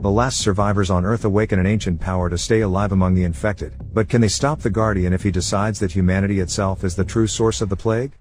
The last survivors on Earth awaken an ancient power to stay alive among the infected, but can they stop the Guardian if he decides that humanity itself is the true source of the plague?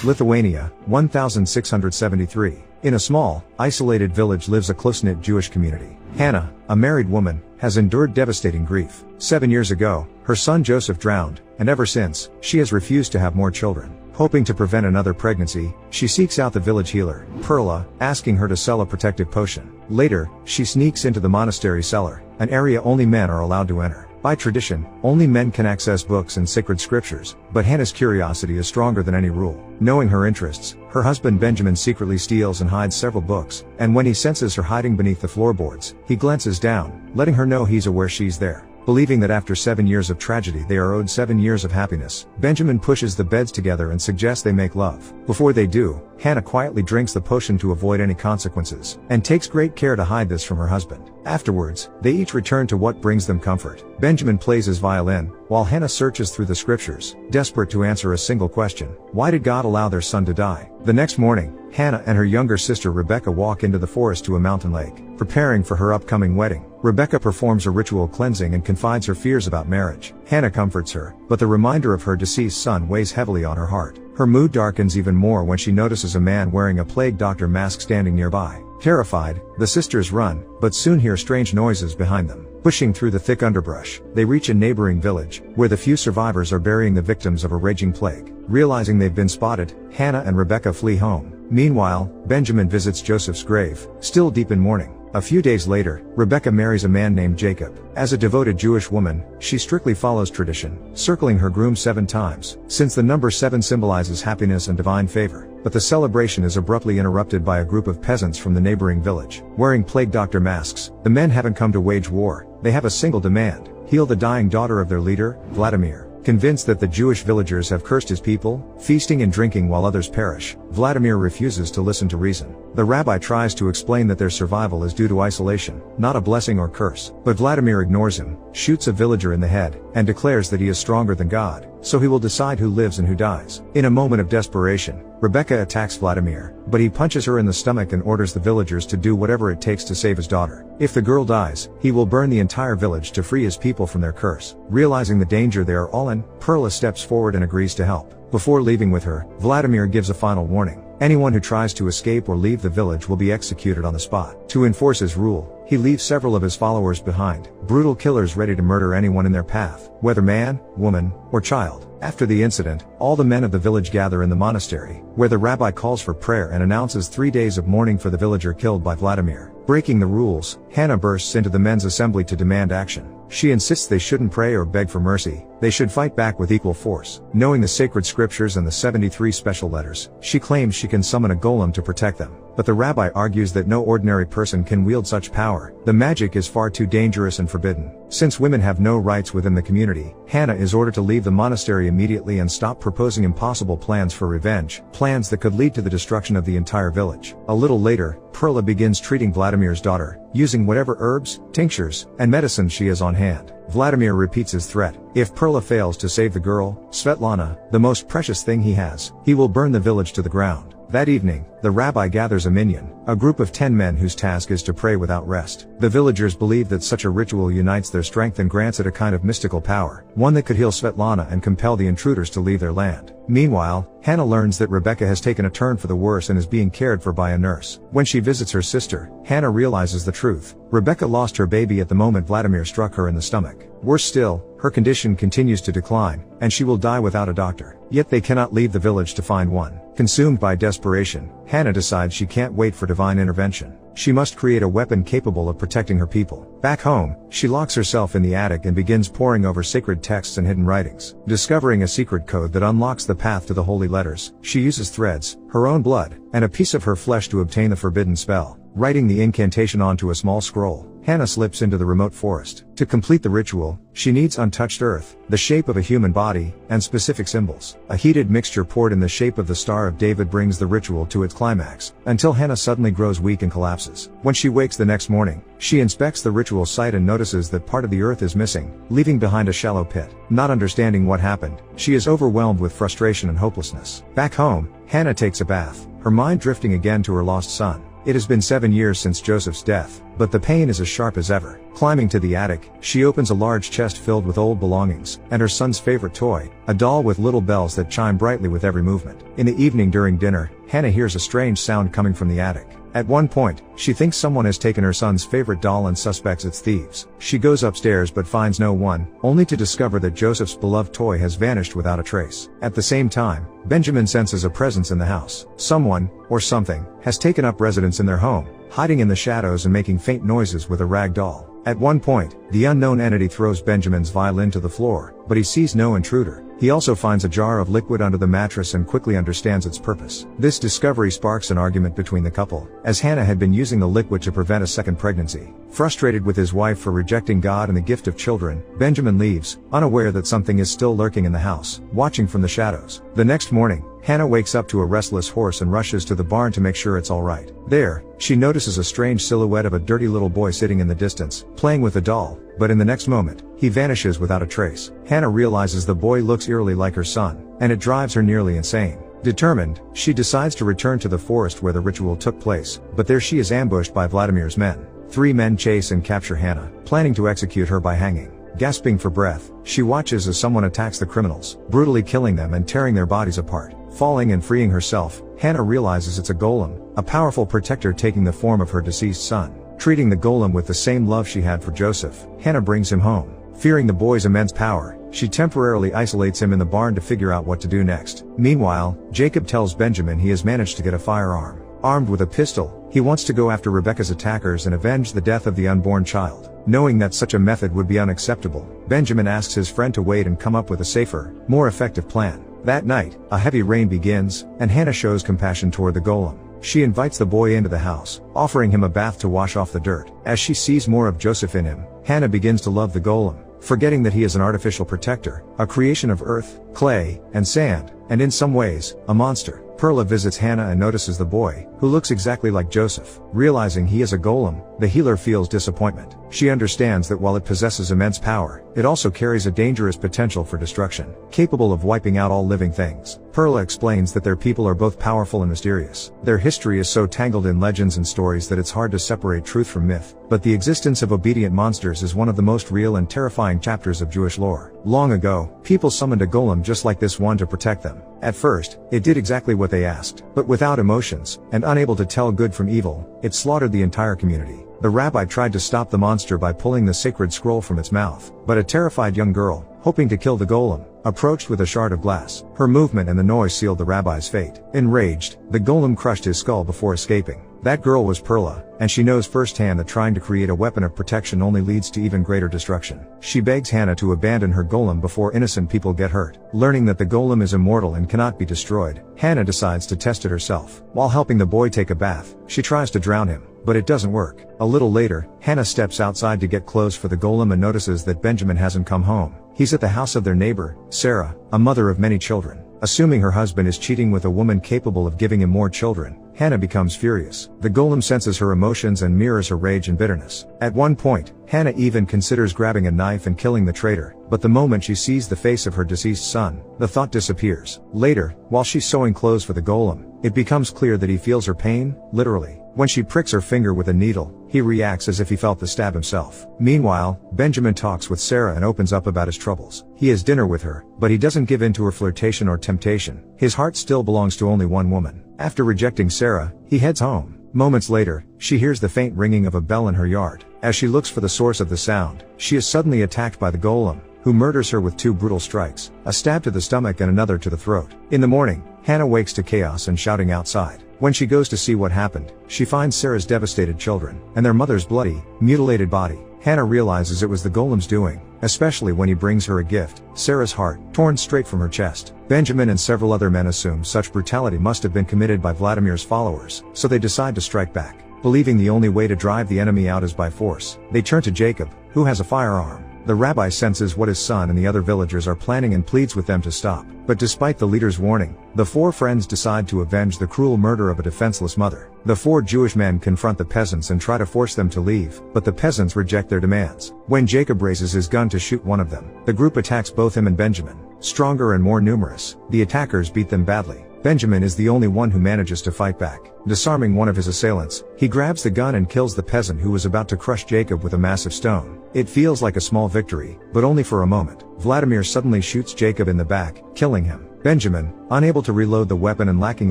Lithuania, 1673. In a small, isolated village lives a close-knit Jewish community. Hannah, a married woman, has endured devastating grief. 7 years ago, her son Joseph drowned, and ever since, she has refused to have more children. Hoping to prevent another pregnancy, she seeks out the village healer, Perla, asking her to sell a protective potion. Later, she sneaks into the monastery cellar, an area only men are allowed to enter. By tradition, only men can access books and sacred scriptures, but Hannah's curiosity is stronger than any rule. Knowing her interests, her husband Benjamin secretly steals and hides several books, and when he senses her hiding beneath the floorboards, he glances down, letting her know he's aware she's there. Believing that after 7 years of tragedy they are owed 7 years of happiness, Benjamin pushes the beds together and suggests they make love. Before they do, Hannah quietly drinks the potion to avoid any consequences, and takes great care to hide this from her husband. Afterwards, they each return to what brings them comfort. Benjamin plays his violin, while Hannah searches through the scriptures, desperate to answer a single question: why did God allow their son to die? The next morning, Hannah and her younger sister Rebecca walk into the forest to a mountain lake, preparing for her upcoming wedding. Rebecca performs a ritual cleansing and confides her fears about marriage. Hannah comforts her, but the reminder of her deceased son weighs heavily on her heart. Her mood darkens even more when she notices a man wearing a plague doctor mask standing nearby. Terrified, the sisters run, but soon hear strange noises behind them. Pushing through the thick underbrush, they reach a neighboring village, where the few survivors are burying the victims of a raging plague. Realizing they've been spotted, Hannah and Rebecca flee home. Meanwhile, Benjamin visits Joseph's grave, still deep in mourning. A few days later, Rebecca marries a man named Jacob. As a devoted Jewish woman, she strictly follows tradition, circling her groom 7 times, since the number 7 symbolizes happiness and divine favor. But the celebration is abruptly interrupted by a group of peasants from the neighboring village. Wearing plague doctor masks, the men haven't come to wage war, they have a single demand: heal the dying daughter of their leader, Vladimir. Convinced that the Jewish villagers have cursed his people, feasting and drinking while others perish, Vladimir refuses to listen to reason. The rabbi tries to explain that their survival is due to isolation, not a blessing or curse, but Vladimir ignores him, shoots a villager in the head, and declares that he is stronger than God, so he will decide who lives and who dies. In a moment of desperation, Rebecca attacks Vladimir, but he punches her in the stomach and orders the villagers to do whatever it takes to save his daughter. If the girl dies, he will burn the entire village to free his people from their curse. Realizing the danger they are all in, Perla steps forward and agrees to help. Before leaving with her, Vladimir gives a final warning: anyone who tries to escape or leave the village will be executed on the spot. To enforce his rule, he leaves several of his followers behind, brutal killers ready to murder anyone in their path, whether man, woman, or child. After the incident, all the men of the village gather in the monastery, where the rabbi calls for prayer and announces 3 days of mourning for the villager killed by Vladimir. Breaking the rules, Hannah bursts into the men's assembly to demand action. She insists they shouldn't pray or beg for mercy, they should fight back with equal force. Knowing the sacred scriptures and the 73 special letters, she claims she can summon a golem to protect them. But the rabbi argues that no ordinary person can wield such power. The magic is far too dangerous and forbidden. Since women have no rights within the community, Hannah is ordered to leave the monastery immediately and stop proposing impossible plans for revenge, plans that could lead to the destruction of the entire village. A little later, Perla begins treating Vladimir's daughter, using whatever herbs, tinctures, and medicines she has on hand. Vladimir repeats his threat: if Perla fails to save the girl, Svetlana, the most precious thing he has, he will burn the village to the ground. That evening, the rabbi gathers a minyan, a group of 10 men whose task is to pray without rest. The villagers believe that such a ritual unites their strength and grants it a kind of mystical power, one that could heal Svetlana and compel the intruders to leave their land. Meanwhile, Hannah learns that Rebecca has taken a turn for the worse and is being cared for by a nurse. When she visits her sister, Hannah realizes the truth. Rebecca lost her baby at the moment Vladimir struck her in the stomach. Worse still, her condition continues to decline, and she will die without a doctor. Yet they cannot leave the village to find one. Consumed by desperation, Hannah decides she can't wait for divine intervention. She must create a weapon capable of protecting her people. Back home, she locks herself in the attic and begins poring over sacred texts and hidden writings. Discovering a secret code that unlocks the path to the holy letters, she uses threads, her own blood, and a piece of her flesh to obtain the forbidden spell. Writing the incantation onto a small scroll, Hannah slips into the remote forest. To complete the ritual, she needs untouched earth, the shape of a human body, and specific symbols. A heated mixture poured in the shape of the Star of David brings the ritual to its climax, until Hannah suddenly grows weak and collapses. When she wakes the next morning, she inspects the ritual site and notices that part of the earth is missing, leaving behind a shallow pit. Not understanding what happened, she is overwhelmed with frustration and hopelessness. Back home, Hannah takes a bath, her mind drifting again to her lost son. It has been 7 years since Joseph's death, but the pain is as sharp as ever. Climbing to the attic, she opens a large chest filled with old belongings, and her son's favorite toy, a doll with little bells that chime brightly with every movement. In the evening during dinner, Hannah hears a strange sound coming from the attic. At one point, she thinks someone has taken her son's favorite doll and suspects it's thieves. She goes upstairs but finds no one, only to discover that Joseph's beloved toy has vanished without a trace. At the same time, Benjamin senses a presence in the house. Someone, or something, has taken up residence in their home, hiding in the shadows and making faint noises with a rag doll. At one point, the unknown entity throws Benjamin's violin to the floor, but he sees no intruder. He also finds a jar of liquid under the mattress and quickly understands its purpose. This discovery sparks an argument between the couple, as Hannah had been using the liquid to prevent a second pregnancy. Frustrated with his wife for rejecting God and the gift of children, Benjamin leaves, unaware that something is still lurking in the house, watching from the shadows. The next morning, Hannah wakes up to a restless horse and rushes to the barn to make sure it's all right. There, she notices a strange silhouette of a dirty little boy sitting in the distance, playing with a doll, but in the next moment, he vanishes without a trace. Hannah realizes the boy looks eerily like her son, and it drives her nearly insane. Determined, she decides to return to the forest where the ritual took place, but there she is ambushed by Vladimir's men. 3 men chase and capture Hannah, planning to execute her by hanging. Gasping for breath, she watches as someone attacks the criminals, brutally killing them and tearing their bodies apart. Falling and freeing herself, Hannah realizes it's a golem, a powerful protector taking the form of her deceased son. Treating the golem with the same love she had for Joseph, Hannah brings him home. Fearing the boy's immense power, she temporarily isolates him in the barn to figure out what to do next. Meanwhile, Jacob tells Benjamin he has managed to get a firearm. Armed with a pistol, he wants to go after Rebekah's attackers and avenge the death of the unborn child. Knowing that such a method would be unacceptable, Benjamin asks his friend to wait and come up with a safer, more effective plan. That night, a heavy rain begins, and Hannah shows compassion toward the golem. She invites the boy into the house, offering him a bath to wash off the dirt. As she sees more of Joseph in him, Hannah begins to love the golem, forgetting that he is an artificial protector, a creation of earth, clay, and sand, and in some ways, a monster. Perla visits Hannah and notices the boy, who looks exactly like Joseph. Realizing he is a golem, the healer feels disappointment. She understands that while it possesses immense power, it also carries a dangerous potential for destruction, capable of wiping out all living things. Perla explains that their people are both powerful and mysterious. Their history is so tangled in legends and stories that it's hard to separate truth from myth, but the existence of obedient monsters is one of the most real and terrifying chapters of Jewish lore. Long ago, people summoned a golem just like this one to protect them. At first, it did exactly what they asked, but without emotions, and unable to tell good from evil, it slaughtered the entire community. The rabbi tried to stop the monster by pulling the sacred scroll from its mouth, but a terrified young girl, hoping to kill the golem, approached with a shard of glass. Her movement and the noise sealed the rabbi's fate. Enraged, the golem crushed his skull before escaping. That girl was Perla, and she knows firsthand that trying to create a weapon of protection only leads to even greater destruction. She begs Hannah to abandon her golem before innocent people get hurt. Learning that the golem is immortal and cannot be destroyed, Hannah decides to test it herself. While helping the boy take a bath, she tries to drown him, but it doesn't work. A little later, Hannah steps outside to get clothes for the golem and notices that Benjamin hasn't come home. He's at the house of their neighbor, Sarah, a mother of many children. Assuming her husband is cheating with a woman capable of giving him more children, Hannah becomes furious. The golem senses her emotions and mirrors her rage and bitterness. At one point, Hannah even considers grabbing a knife and killing the traitor, but the moment she sees the face of her deceased son, the thought disappears. Later, while she's sewing clothes for the golem, it becomes clear that he feels her pain, literally. When she pricks her finger with a needle, he reacts as if he felt the stab himself. Meanwhile, Benjamin talks with Sarah and opens up about his troubles. He has dinner with her, but he doesn't give in to her flirtation or temptation. His heart still belongs to only one woman. After rejecting Sarah, he heads home. Moments later, she hears the faint ringing of a bell in her yard. As she looks for the source of the sound, she is suddenly attacked by the golem, who murders her with 2 brutal strikes, a stab to the stomach and another to the throat. In the morning, Hannah wakes to chaos and shouting outside. When she goes to see what happened, she finds Sarah's devastated children, and their mother's bloody, mutilated body. Hannah realizes it was the golem's doing, especially when he brings her a gift, Sarah's heart, torn straight from her chest. Benjamin and several other men assume such brutality must have been committed by Vladimir's followers, so they decide to strike back. Believing the only way to drive the enemy out is by force, they turn to Jacob, who has a firearm. The rabbi senses what his son and the other villagers are planning and pleads with them to stop. But despite the leader's warning, the 4 friends decide to avenge the cruel murder of a defenseless mother. The 4 Jewish men confront the peasants and try to force them to leave, but the peasants reject their demands. When Jacob raises his gun to shoot one of them, the group attacks both him and Benjamin. Stronger and more numerous, the attackers beat them badly. Benjamin is the only one who manages to fight back. Disarming one of his assailants, he grabs the gun and kills the peasant who was about to crush Jacob with a massive stone. It feels like a small victory, but only for a moment. Vladimir suddenly shoots Jacob in the back, killing him. Benjamin, unable to reload the weapon and lacking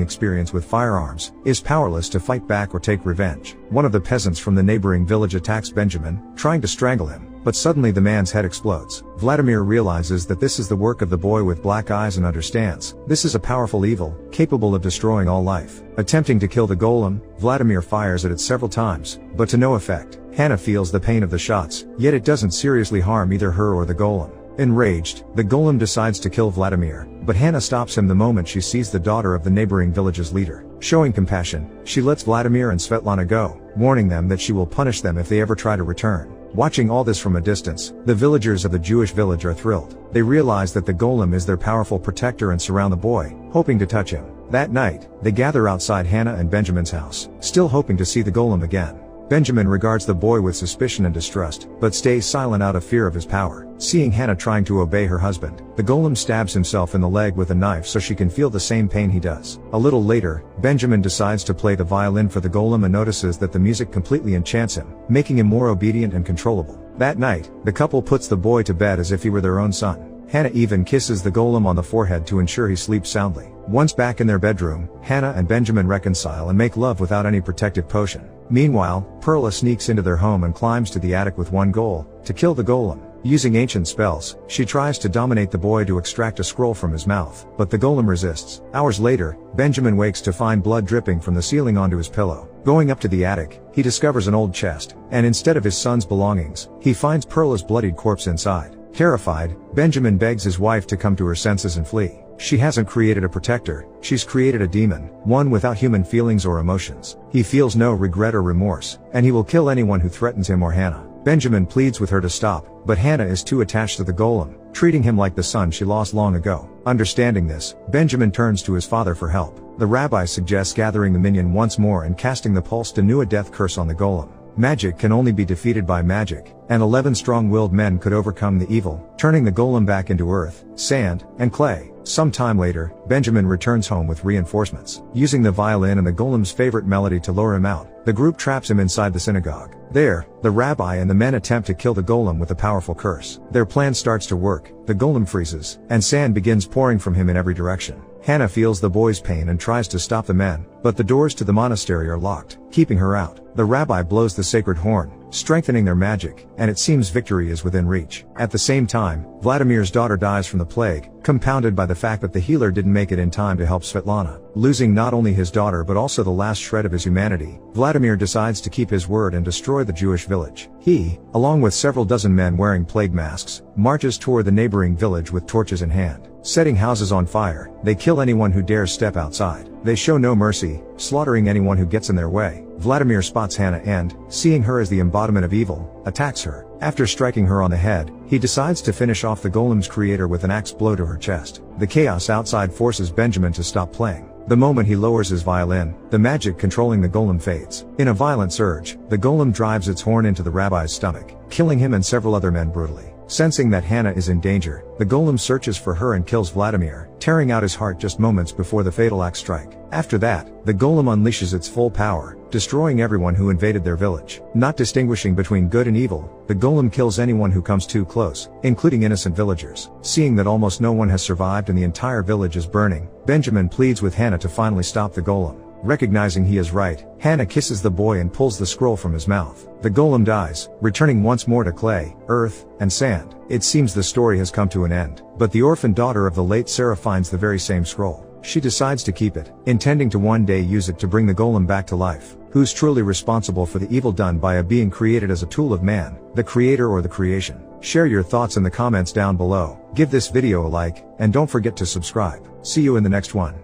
experience with firearms, is powerless to fight back or take revenge. One of the peasants from the neighboring village attacks Benjamin, trying to strangle him, but suddenly the man's head explodes. Vladimir realizes that this is the work of the boy with black eyes and understands, this is a powerful evil, capable of destroying all life. Attempting to kill the golem, Vladimir fires at it several times, but to no effect. Hannah feels the pain of the shots, yet it doesn't seriously harm either her or the golem. Enraged, the golem decides to kill Vladimir, but Hannah stops him the moment she sees the daughter of the neighboring village's leader. Showing compassion, she lets Vladimir and Svetlana go, warning them that she will punish them if they ever try to return. Watching all this from a distance, the villagers of the Jewish village are thrilled. They realize that the golem is their powerful protector and surround the boy, hoping to touch him. That night, they gather outside Hannah and Benjamin's house, still hoping to see the golem again. Benjamin regards the boy with suspicion and distrust, but stays silent out of fear of his power. Seeing Hannah trying to obey her husband, the golem stabs himself in the leg with a knife so she can feel the same pain he does. A little later, Benjamin decides to play the violin for the golem and notices that the music completely enchants him, making him more obedient and controllable. That night, the couple puts the boy to bed as if he were their own son. Hannah even kisses the golem on the forehead to ensure he sleeps soundly. Once back in their bedroom, Hannah and Benjamin reconcile and make love without any protective potion. Meanwhile, Perla sneaks into their home and climbs to the attic with one goal, to kill the golem. Using ancient spells, she tries to dominate the boy to extract a scroll from his mouth, but the golem resists. Hours later, Benjamin wakes to find blood dripping from the ceiling onto his pillow. Going up to the attic, he discovers an old chest, and instead of his son's belongings, he finds Perla's bloodied corpse inside. Terrified, Benjamin begs his wife to come to her senses and flee. She hasn't created a protector, she's created a demon, one without human feelings or emotions. He feels no regret or remorse, and he will kill anyone who threatens him or Hannah. Benjamin pleads with her to stop, but Hannah is too attached to the golem, treating him like the son she lost long ago. Understanding this, Benjamin turns to his father for help. The rabbi suggests gathering the minion once more and casting the pulse to renew a death curse on the golem. Magic can only be defeated by magic, and 11 strong-willed men could overcome the evil, turning the golem back into earth, sand, and clay. Some time later, Benjamin returns home with reinforcements. Using the violin and the golem's favorite melody to lure him out, the group traps him inside the synagogue. There, the rabbi and the men attempt to kill the golem with a powerful curse. Their plan starts to work, the golem freezes, and sand begins pouring from him in every direction. Hannah feels the boy's pain and tries to stop the men, but the doors to the monastery are locked, keeping her out. The rabbi blows the sacred horn, strengthening their magic, and it seems victory is within reach. At the same time, Vladimir's daughter dies from the plague, compounded by the fact that the healer didn't make it in time to help Svetlana. Losing not only his daughter but also the last shred of his humanity, Vladimir decides to keep his word and destroy the Jewish village. He, along with several dozen men wearing plague masks, marches toward the neighboring village with torches in hand. Setting houses on fire, they kill anyone who dares step outside. They show no mercy, slaughtering anyone who gets in their way. Vladimir spots Hannah and, seeing her as the embodiment of evil, attacks her. After striking her on the head, he decides to finish off the golem's creator with an axe blow to her chest. The chaos outside forces Benjamin to stop playing. The moment he lowers his violin, the magic controlling the golem fades. In a violent surge, the golem drives its horn into the rabbi's stomach, killing him and several other men brutally. Sensing that Hannah is in danger, the golem searches for her and kills Vladimir, tearing out his heart just moments before the fatal axe strike. After that, the golem unleashes its full power, destroying everyone who invaded their village. Not distinguishing between good and evil, the golem kills anyone who comes too close, including innocent villagers. Seeing that almost no one has survived and the entire village is burning, Benjamin pleads with Hannah to finally stop the golem. Recognizing he is right, Hannah kisses the boy and pulls the scroll from his mouth. The golem dies, returning once more to clay, earth, and sand. It seems the story has come to an end, but the orphan daughter of the late Sarah finds the very same scroll. She decides to keep it, intending to one day use it to bring the golem back to life. Who's truly responsible for the evil done by a being created as a tool of man, the creator or the creation? Share your thoughts in the comments down below, give this video a like, and don't forget to subscribe. See you in the next one.